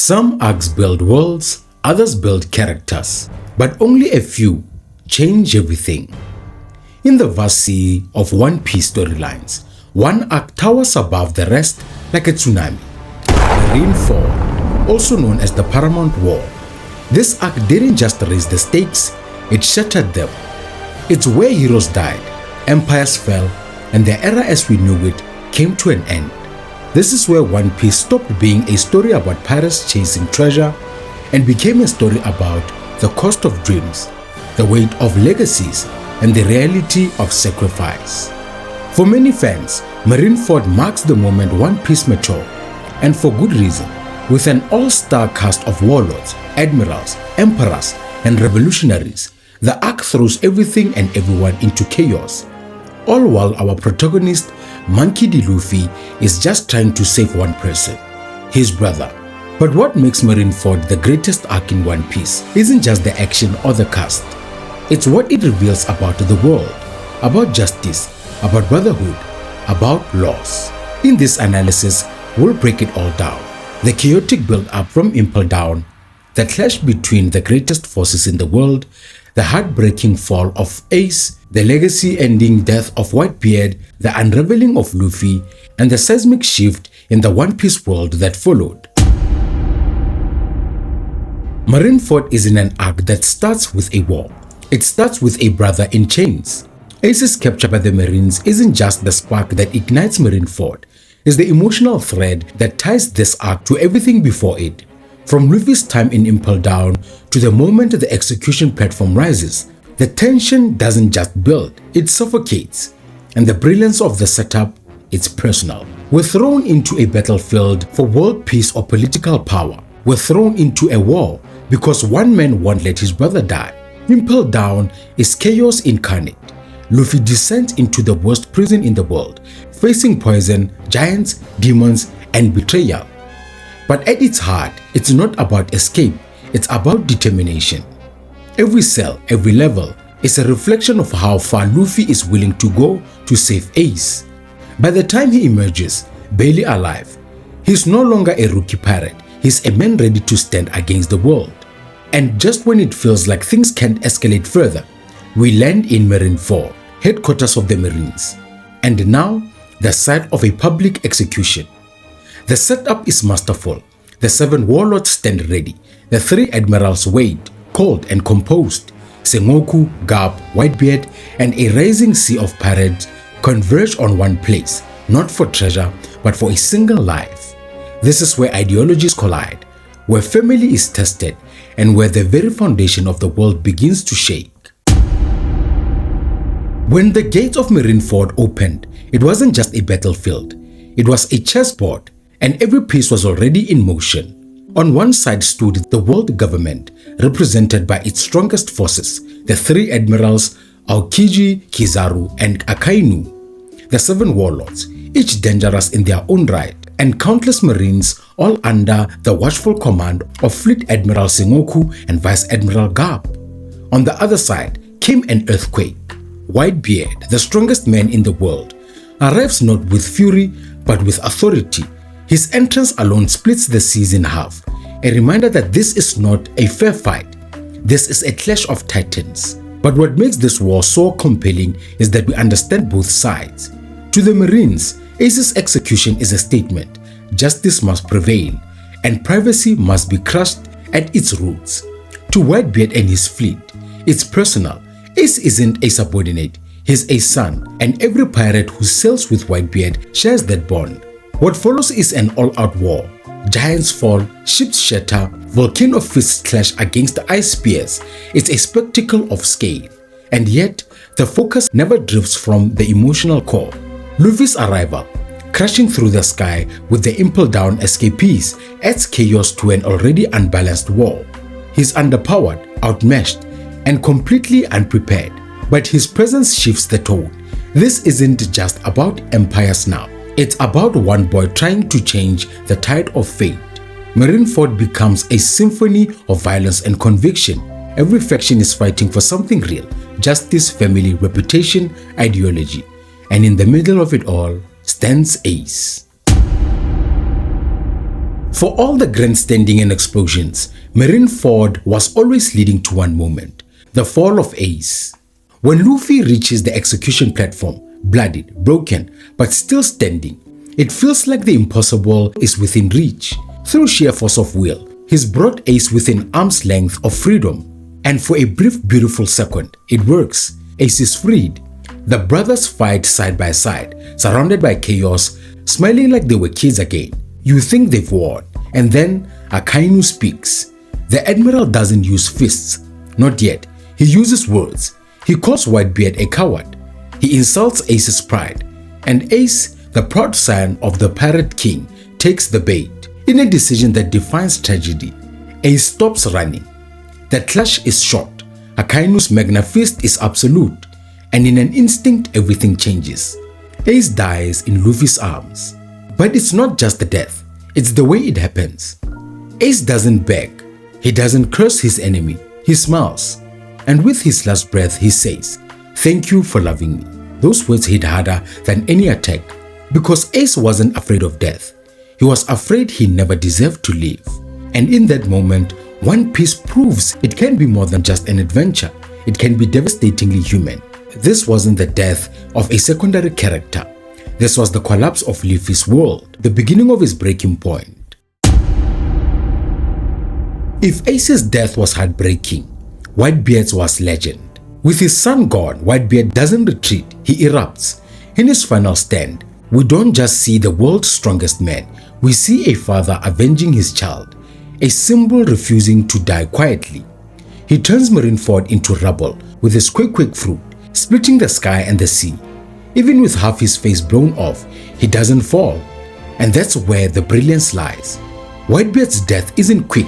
Some arcs build worlds, others build characters, but only a few change everything. In the vast sea of One Piece storylines, one arc towers above the rest like a tsunami. Marineford, also known as the Paramount War. This arc didn't just raise the stakes, it shattered them. It's where heroes died, empires fell, and the era as we knew it came to an end. This is where One Piece stopped being a story about pirates chasing treasure and became a story about the cost of dreams, the weight of legacies, and the reality of sacrifice. For many fans, Marineford marks the moment One Piece matured, and for good reason. With an all-star cast of warlords, admirals, emperors, and revolutionaries, the arc throws everything and everyone into chaos, all while our protagonist, Monkey D. Luffy, is just trying to save one person, his brother. But what makes Marineford the greatest arc in One Piece isn't just the action or the cast. It's what it reveals about the world, about justice, about brotherhood, about loss. In this analysis, we'll break it all down. The chaotic build-up from Impel Down, the clash between the greatest forces in the world, the heartbreaking fall of Ace, the legacy-ending death of Whitebeard, the unraveling of Luffy, and the seismic shift in the One Piece world that followed. Marineford isn't an arc that starts with a war. It starts with a brother in chains. Ace's capture by the Marines isn't just the spark that ignites Marineford. It's the emotional thread that ties this arc to everything before it. From Luffy's time in Impel Down to the moment the execution platform rises, the tension doesn't just build, it suffocates. And the brilliance of the setup, it's personal. We're thrown into a battlefield for world peace or political power. We're thrown into a war because one man won't let his brother die. Impel Down is chaos incarnate. Luffy descends into the worst prison in the world, facing poison, giants, demons, and betrayal. But at its heart, it's not about escape, it's about determination. Every cell, every level is a reflection of how far Luffy is willing to go to save Ace. By the time he emerges, barely alive, he's no longer a rookie pirate, he's a man ready to stand against the world. And just when it feels like things can't escalate further, we land in Marineford, headquarters of the Marines. And now, the site of a public execution. The setup is masterful. The 7 warlords stand ready. The 3 admirals wait, cold and composed. Sengoku, Garp, Whitebeard, and a rising sea of pirates converge on one place, not for treasure, but for a single life. This is where ideologies collide, where family is tested, and where the very foundation of the world begins to shake. When the gates of Marineford opened, it wasn't just a battlefield, it was a chessboard, and every piece was already in motion. On one side stood the world government, represented by its strongest forces, the 3 admirals, Aokiji, Kizaru, and Akainu, the 7 warlords, each dangerous in their own right, and countless marines, all under the watchful command of Fleet Admiral Sengoku and Vice Admiral Garp. On the other side came an earthquake. Whitebeard, the strongest man in the world, arrives not with fury but with authority. His entrance alone splits the seas in half, a reminder that this is not a fair fight. This is a clash of titans. But what makes this war so compelling is that we understand both sides. To the Marines, Ace's execution is a statement. Justice must prevail, and privacy must be crushed at its roots. To Whitebeard and his fleet, it's personal. Ace isn't a subordinate, he's a son, and every pirate who sails with Whitebeard shares that bond. What follows is an all-out war. Giants fall, ships shatter, volcano fists clash against the ice spears. It's a spectacle of scale. And yet, the focus never drifts from the emotional core. Luffy's arrival, crashing through the sky with the Impel Down escapees, adds chaos to an already unbalanced war. He's underpowered, outmatched, and completely unprepared. But his presence shifts the tone. This isn't just about empires now. It's about one boy trying to change the tide of fate. Marineford becomes a symphony of violence and conviction. Every faction is fighting for something real: justice, family, reputation, ideology. And in the middle of it all stands Ace. The For all the grandstanding and explosions, Marineford was always leading to one moment, the fall of Ace. When Luffy reaches the execution platform, bloodied, broken, but still standing, it feels like the impossible is within reach. Through sheer force of will, he's brought Ace within arm's length of freedom. And for a brief, beautiful second, it works. Ace is freed. The brothers fight side by side, surrounded by chaos, smiling like they were kids again. You think they've won, and then Akainu speaks. The Admiral doesn't use fists. Not yet. He uses words. He calls Whitebeard a coward. He insults Ace's pride. And Ace, the proud son of the Pirate King, takes the bait. In a decision that defines tragedy, Ace stops running. The clash is short. Akainu's Magna Fist is absolute. And in an instant, everything changes. Ace dies in Luffy's arms. But it's not just the death. It's the way it happens. Ace doesn't beg. He doesn't curse his enemy. He smiles. And with his last breath, he says, "Thank you for loving me." Those words hit harder than any attack. Because Ace wasn't afraid of death. He was afraid he never deserved to live. And in that moment, One Piece proves it can be more than just an adventure. It can be devastatingly human. This wasn't the death of a secondary character. This was the collapse of Luffy's world, the beginning of his breaking point. If Ace's death was heartbreaking, Whitebeard's was legend. With his son gone, Whitebeard doesn't retreat, he erupts. In his final stand, we don't just see the world's strongest man, we see a father avenging his child, a symbol refusing to die quietly. He turns Marineford into rubble with his quick fruit, splitting the sky and the sea. Even with half his face blown off, he doesn't fall. And that's where the brilliance lies. Whitebeard's death isn't quick,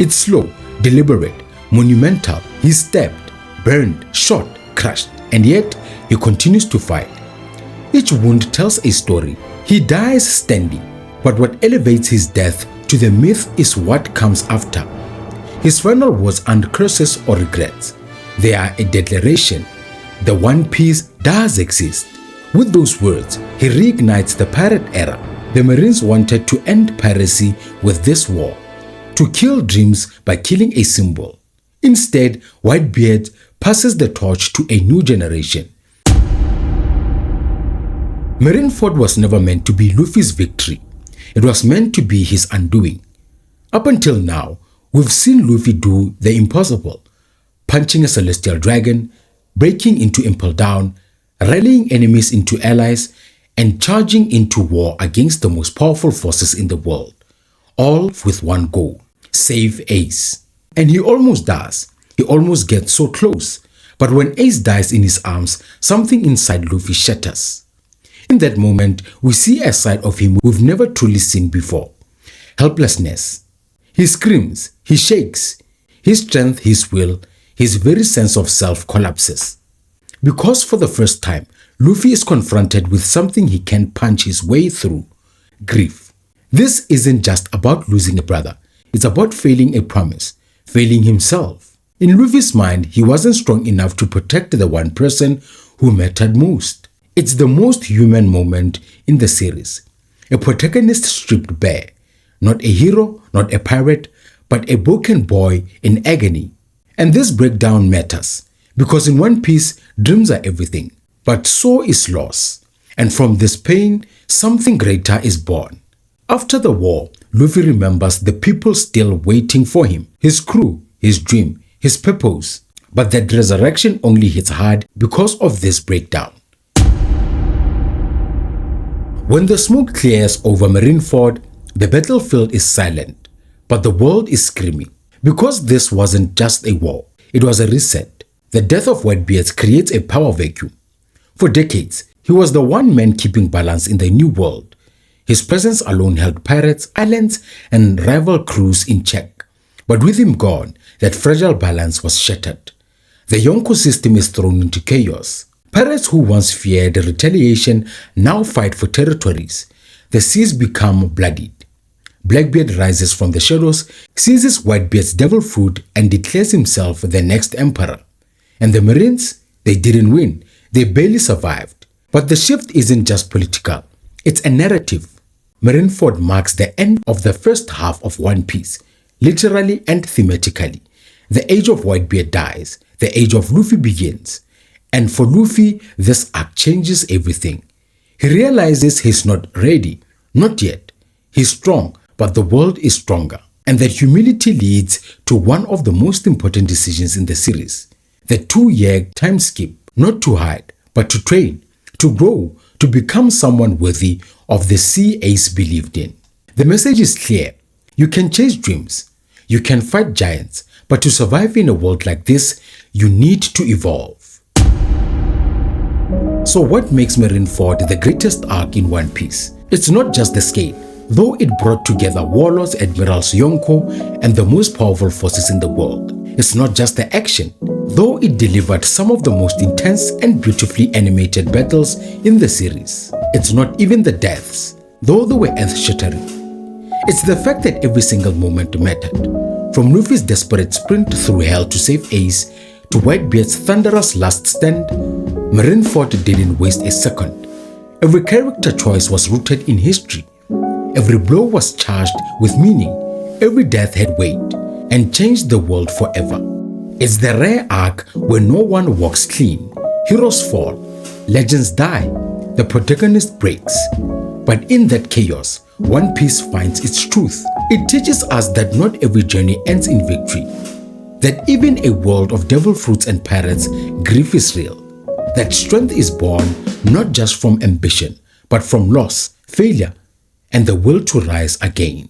it's slow, deliberate, monumental. He's stabbed, burned, shot, crushed, and yet he continues to fight. Each wound tells a story. He dies standing, but what elevates his death to the myth is what comes after. His final words aren't curses or regrets. They are a declaration. The One Piece does exist. With those words, he reignites the pirate era. The Marines wanted to end piracy with this war, to kill dreams by killing a symbol. Instead, Whitebeard passes the torch to a new generation. Marineford was never meant to be Luffy's victory. It was meant to be his undoing. Up until now, we've seen Luffy do the impossible, punching a celestial dragon, breaking into Impel Down, rallying enemies into allies, and charging into war against the most powerful forces in the world, all with one goal: save Ace. And he almost does. He almost gets so close. But when Ace dies in his arms, something inside Luffy shatters. In that moment, we see a side of him we've never truly seen before: helplessness. He screams, he shakes. His strength, his will, his very sense of self collapses. Because for the first time, Luffy is confronted with something he can't punch his way through: grief. This isn't just about losing a brother. It's about failing a promise, failing himself. In Luffy's mind, he wasn't strong enough to protect the one person who mattered most. It's the most human moment in the series. A protagonist stripped bare. Not a hero, not a pirate, but a broken boy in agony. And this breakdown matters, because in One Piece, dreams are everything, but so is loss. And from this pain, something greater is born. After the war, Luffy remembers the people still waiting for him, his crew, his dream, his purpose. But that resurrection only hits hard because of this breakdown. When the smoke clears over Marineford, the battlefield is silent, but the world is screaming. Because this wasn't just a war, it was a reset. The death of Whitebeard creates a power vacuum. For decades, he was the one man keeping balance in the new world. His presence alone held pirates, islands, and rival crews in check. But with him gone, that fragile balance was shattered. The Yonko system is thrown into chaos. Pirates who once feared retaliation now fight for territories. The seas become bloodied. Blackbeard rises from the shadows, seizes Whitebeard's devil fruit, and declares himself the next emperor. And the Marines? They didn't win. They barely survived. But the shift isn't just political. It's a narrative. Marineford marks the end of the first half of One Piece, literally and thematically. The age of Whitebeard dies, the age of Luffy begins. And for Luffy, this arc changes everything. He realizes he's not ready, not yet. He's strong, but the world is stronger. And that humility leads to one of the most important decisions in the series. The 2-year time skip, not to hide, but to train, to grow, to become someone worthy of the sea Ace believed in. The message is clear. You can chase dreams, you can fight giants, but to survive in a world like this, you need to evolve. So what makes Marineford the greatest arc in One Piece? It's not just the scale. Though it brought together warlords, admirals Yonko, and the most powerful forces in the world. It's not just the action. Though it delivered some of the most intense and beautifully animated battles in the series. It's not even the deaths, though they were earth-shattering. It's the fact that every single moment mattered. From Luffy's desperate sprint through hell to save Ace, to Whitebeard's thunderous last stand, Marineford didn't waste a second. Every character choice was rooted in history. Every blow was charged with meaning. Every death had weight and changed the world forever. It's the rare arc where no one walks clean. Heroes fall, legends die, the protagonist breaks. But in that chaos, One Piece finds its truth. It teaches us that not every journey ends in victory. That even a world of devil fruits and pirates, grief is real. That strength is born not just from ambition, but from loss, failure, and the will to rise again.